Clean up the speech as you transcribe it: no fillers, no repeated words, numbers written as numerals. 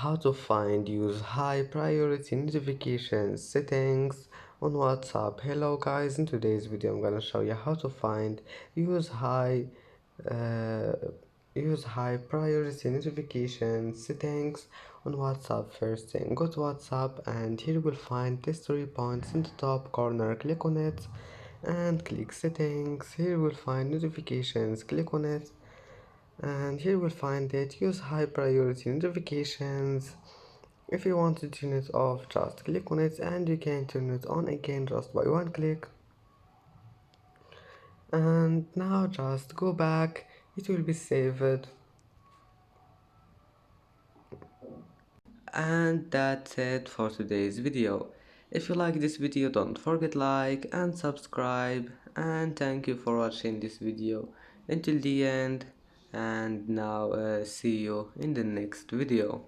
how to find use high priority notifications settings on WhatsApp. Hello guys, in today's video I'm gonna show you how to find use high uh, use high priority notification settings on WhatsApp. First thing, go to WhatsApp and here you will find these 3 points in the top corner. Click on it and click settings. Here you will find notifications. Click on it and here you will find it use high priority notifications. If you want to turn it off, just click on it and you can turn it on again just by one click. And now just go back, it will be saved. And that's it for today's video. If you like this video, don't forget like and subscribe, and thank you for watching this video until the end. And now see you in the next video.